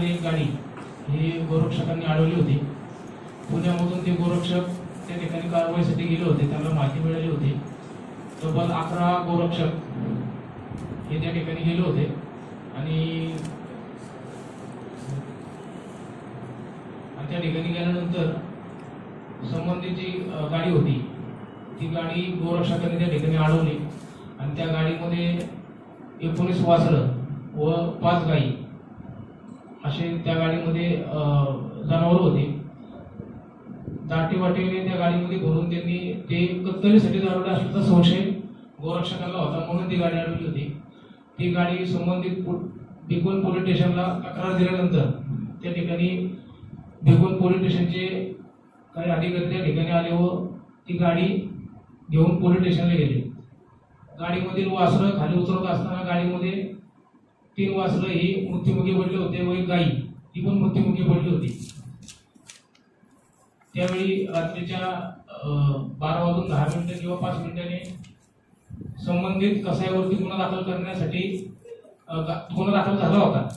येणारी एक गाडी ही गोरक्षकांनी अडवली होती। पुण्यामधून ते गोरक्षक त्या ठिकाणी कारवाईसाठी गेले होते, त्यांना माहिती मिळाली होती। तब्बल 11 गोरक्षक हे त्या ठिकाणी गेले होते आणि त्या ठिकाणी गेल्यानंतर संबंधित जी गाडी होती ती गाडी गोरक्षकांनी त्या ठिकाणी अडवली आणि त्या गाडीमध्ये 19 वासरं व 5 गायी असे त्या गाडीमध्ये जनावर होते। दाटीवाटीने त्या गाडीमध्ये भरून त्यांनी ते कत्तलीसाठी दारुडे असल्याचा संशय गोरक्षकांना होता, म्हणून ती गाडी अडवली होती। ती गाडी संबंधित भिगवण पोलीस स्टेशनला तक्रार दिल्यानंतर त्या ठिकाणी भिगवण पोलीस स्टेशनचे काही अधिकारी त्या ठिकाणी आले व ती गाडी घेऊन पोलीस स्टेशनला गेले। गाडीमधील वासरं खाली उतरत असताना गाडीमध्ये 3 वासरं ही मृत्युमुखी पडले होते व एक गाई ती पण मृत्युमुखी पडली होती। त्यावेळी रात्रीच्या 12:10 किंवा 5 मिनिटांनी संबंधित कसाईवरती गुन्हा दाखल करण्यासाठी गुन्हा दाखल झाला होता।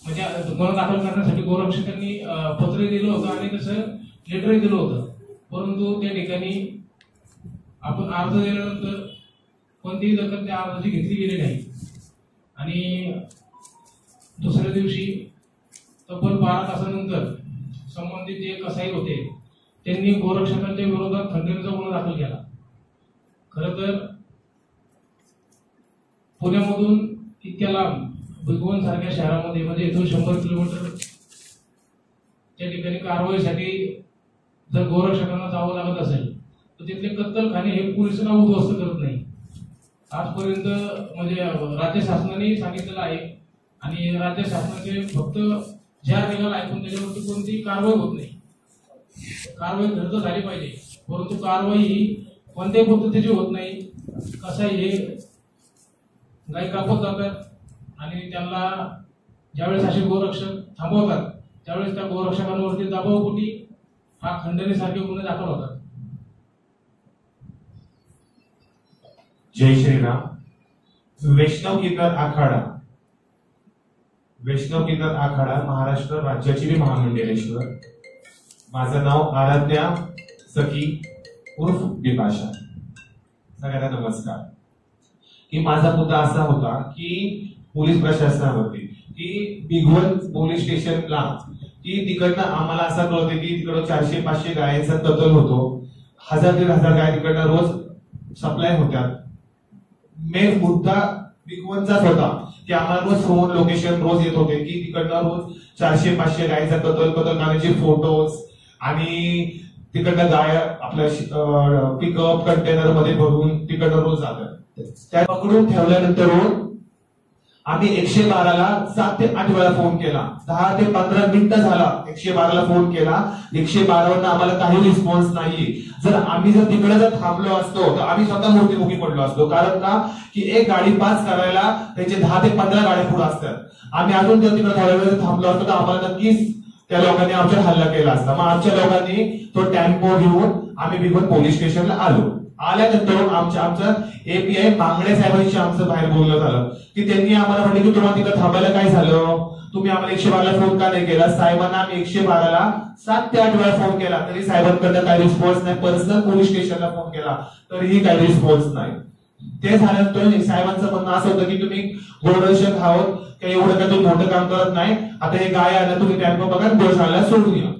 म्हणजे गुन्हा दाखल करण्यासाठी गोरक्षकांनी पत्र दिलं होतं आणि तसं लेटरही दिलं होतं, परंतु त्या ठिकाणी आपण अर्ज दिल्यानंतर कोणतीही दखल त्या अर्जाची घेतली गेली नाही आणि दुसऱ्या दिवशी तब्बल 12 तासानंतर संबंधित जे कसाई होते त्यांनी गोरक्षकांच्या विरोधात खंडणीचा गुन्हा दाखल केला। खरं तर पुण्यामधून इतक्या लांब भिगवण सारख्या शहरामध्ये म्हणजे इथून 100 किलोमीटर त्या ठिकाणी कारवाईसाठी जर गोरक्षकांना जावं लागत असेल तर तिथले कत्तलखाने हे पोलिसांना उद्ध्वस्त करत नाही। आजपर्यंत म्हणजे राज्य शासनाने सांगितलेलं आहे आणि राज्य शासनाचे फक्त ज्या निकाल ऐकून त्याच्यावरती कोणती कारवाई होत नाही। कारवाई खरं तर झाली पाहिजे, परंतु कारवाई ही कोणत्याही पद्धतीची होत नाही। कसं हे गाय कापत जातात आणि त्यांना ज्यावेळेस असे गोरक्षक थांबवतात त्यावेळेस त्या गोरक्षकांवरती दबावपोटी हा खंडणीसारखे गुन्हे दाखल होतात। जय श्रीराम। वैष्णव कीर्तन आखाडा, वैष्णव कीर्तन आखाडा महाराष्ट्र राज्याची मी महामंडलेश्वर। माझं नाव आराध्या सखी उर्फ बिपाशा। सगळ्यांना नमस्कार। की माझा मुद्दा असा होता की पोलीस प्रशासनावरती की भिगवण पोलीस स्टेशनला की तिकडनं आम्हाला असा कळते की तिकडं 400-500 गायांचा कत्तल होतो, 1000-1500 गाय तिकडनं रोज सप्लाय होत्यात। मेन मुद्दा भिगवणचाच होता की आम्हाला रोज फोन लोकेशन रोज येत होते की तिकडनं रोज 400-500 गायचा कत्तलखान्याचे फोटोज आणि तिकडनं गाय आपल्या पिकअप कंटेनर मध्ये भरून तिकडनं रोज जातात। त्या पकडून ठेवल्यानंतर आम्ही 112ला 7 ते 8 वेळा फोन केला, 10 ते 15 मिनिटं झाला 112ला फोन केला। 112वरनं आम्हाला काही रिस्पॉन्स नाही। जर आम्ही तिकडे जर थांबलो असतो तर आम्ही स्वतः मृत्युमुखी पडलो असतो, कारण का की एक गाडी पास करायला त्याचे 10 ते 15 गाड्या पुढे असतात। आम्ही अजून जर तिकडे थोड्या वेळ थांबलो असतो तर आम्हाला नक्कीच त्या लोकांनी आमच्यावर हल्ला केला असता। मग आमच्या लोकांनी तो टेम्पो घेऊन आम्ही भिगवण पोलीस स्टेशनला आलो। आल्यानंतर आमचं एपीआय मांगडे साहेबांशी आमचं बाहेर बोलणं झालं की त्यांनी आम्हाला म्हटलं की तुम्हाला तिकडे थांबायला काय झालं, तुम्ही आम्हाला 112ला फोन का नाही केला। साहेबांना आम्ही 112ला 7 ते 8 वेळा फोन केला तरी साहेबांकडनं काही रिस्पॉन्स नाही। पर्सनल पोलीस स्टेशनला फोन केला तरीही काही रिस्पॉन्स नाही। ते झाल्यानंतर साहेबांचं म्हणणं असं होतं की तुम्ही गोरक्षक आहोत काही एवढं काय तुम्ही मोठं काम करत नाही, आता हे गाय आलं तुम्ही टेम्पो बघा गोशाळेला सोडून या।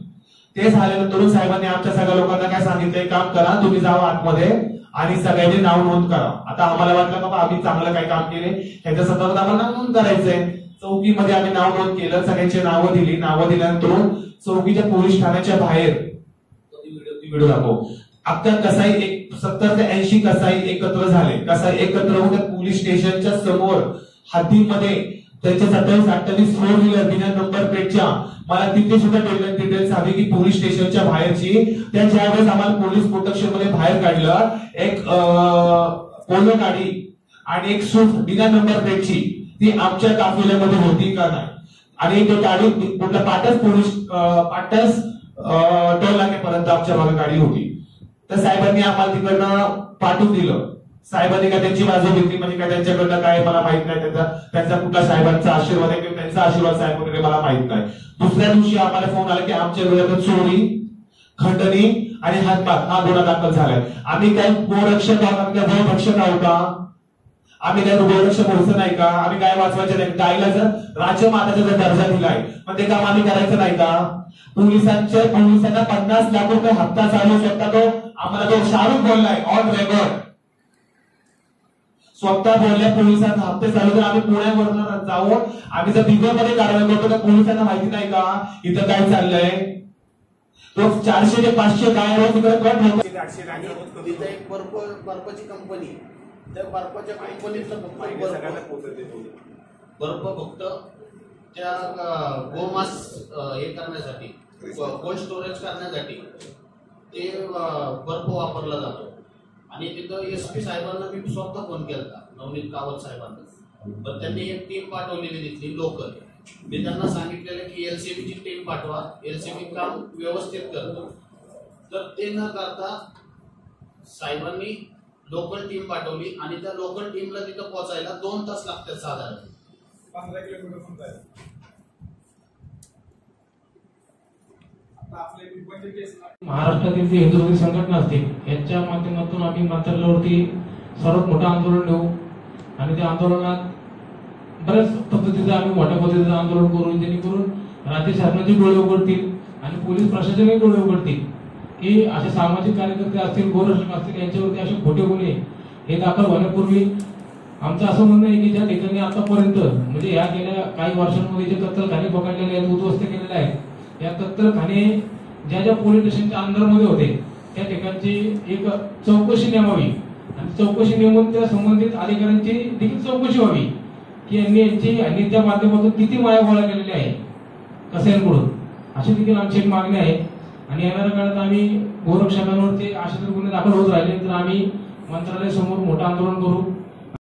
ते झाल्यानंतर साहेबांनी आमच्या सगळ्या लोकांना काय सांगितलंय, काम करा तुम्ही जावा आतमध्ये आणि सगळ्यांनी नाव नोंद करा। आता आम्हाला वाटलं बाबा आम्ही चांगलं काही काम केले ह्याच्या संदर्भात आम्हाला नाव नोंद करायचंय। चौकीमध्ये आम्ही नाव नोंद केलं, सगळ्यांची नावं दिली। नावं दिल्यानंतर चौकीच्या पोलीस ठाण्याच्या बाहेर व्हिडिओ दाखव आता कसाई 70 ते 80 कसाई एकत्र झाले। कसाई एकत्र होऊन पोलीस स्टेशनच्या समोर हद्दीमध्ये त्यांच्या 27-28 4 व्हीलर बिना नंबर प्लेटच्या मला तिथे सुद्धा डिटेल्स हवी की पोलीस स्टेशनच्या बाहेरची। त्या ज्यावेळेस आम्हाला पोलीस प्रोटेक्शन मध्ये बाहेर काढलं, एक पोलो गाडी आणि एक स्विफ्ट बिना नंबर प्लेटची ती आमच्या काफिल्यामध्ये होती का नाही आणि तो गाडी कुठला पाटस पोलीस पाटस टोल नाक्यापर्यंत आमच्या मागे गाडी होती। तर साहेबांनी आम्हाला तिकडनं पाठवून दिलं साहेबांनी काय त्यांची बाजू घेतली म्हणजे काय त्यांच्याकडनं काय मला माहित नाही, त्यांचा कुठला साहेबांचा आशीर्वाद आहे किंवा त्यांचा आशीर्वाद साहेब वगैरे मला माहित नाही. दुसऱ्या दिवशी आम्हाला फोन आला की आमच्या विरोधात चोरी, खंडणी आणि हातपात हा गुन्हा दाखल झालाय. आम्ही काय गोरक्षक आहोत, आम्ही काय गोरक्षक आहोत का? आम्ही काय गोरक्षक व्हायचं नाही का? आम्ही काय वाचवायचं नाही? गायला जर राजमाताचा जर दर्जा दिलाय मग ते काम आम्ही करायचं नाही का? पोलिसांना 50 लाख रुपये हप्ता चालू स्वतः तो आम्हाला तो शाहरुख बोललाय ऑन रेकॉर्ड, स्वतः बोलल्या पोलिसांना हप्ते चालू तर आम्ही पुण्यावरून जाऊ, आम्ही जर दिगोमध्ये कारवाई करतो तर पोलिसांना माहिती नाही का इथं काय चाललंय? तो 400 ते 500 काय रोज तिथे एक बर्फची कंपनी, त्या बर्फाच्या कंपनीतलं बर्फ फक्त त्या गोमास हे करण्यासाठी, कोल्ड स्टोरेज करण्यासाठी ते बर्फ वापरला जातो. आणि तिथं SP साहेबांना मी स्वतः फोन केला, नवनीत कावत साहेबांना, पण त्यांनी एक टीम पाठवलेली तिथली लोकल. मी त्यांना सांगितलेलं की LCB ची टीम पाठवा, LCB काम व्यवस्थित करतो. तर ते न करता साहेबांनी लोकल टीम पाठवली आणि त्या लोकल टीमला तिथं पोहोचायला 2 तास लागतात साधारण. 15 किलोमीटर. महाराष्ट्रातील जी हिंदुत्व संघटना असतील यांच्या माध्यमातून आम्ही मंत्रालयावरती सर्वात मोठं आंदोलन देऊ आणि त्या आंदोलनात बऱ्याच पद्धतीचं आम्ही मोठ्या पद्धतीचं आंदोलन करू, जेणेकरून राज्य शासनाचे डोळे उघडतील आणि पोलीस प्रशासनही डोळे उघडतील की असे सामाजिक कार्यकर्ते असतील, गोरक्षक असतील यांच्यावरती असे खोटे गुन्हे हे दाखल होण्यापूर्वी आमचं असं म्हणणं आहे की ज्या ठिकाणी आतापर्यंत म्हणजे या गेल्या काही वर्षांमध्ये जे कत्तलखाने पकडलेले आहेत, उद्ध्वस्त केलेले आहेत, या कत्तलखाने ज्या ज्या पोलीस स्टेशनच्या अंडरमध्ये होते त्या ठिकाणची एक चौकशी नेमावी आणि चौकशी नेमून त्या संबंधित अधिकाऱ्यांची देखील चौकशी व्हावी की यांनी त्या माध्यमातून किती माया गोळा केलेली आहे कसायांकडून, अशी देखील आमची एक मागणी आहे. आणि येणाऱ्या काळात आम्ही गोरक्षकांवरती असे जर गुन्हे दाखल होत राहिले तर आम्ही मंत्रालयासमोर मोठं आंदोलन करू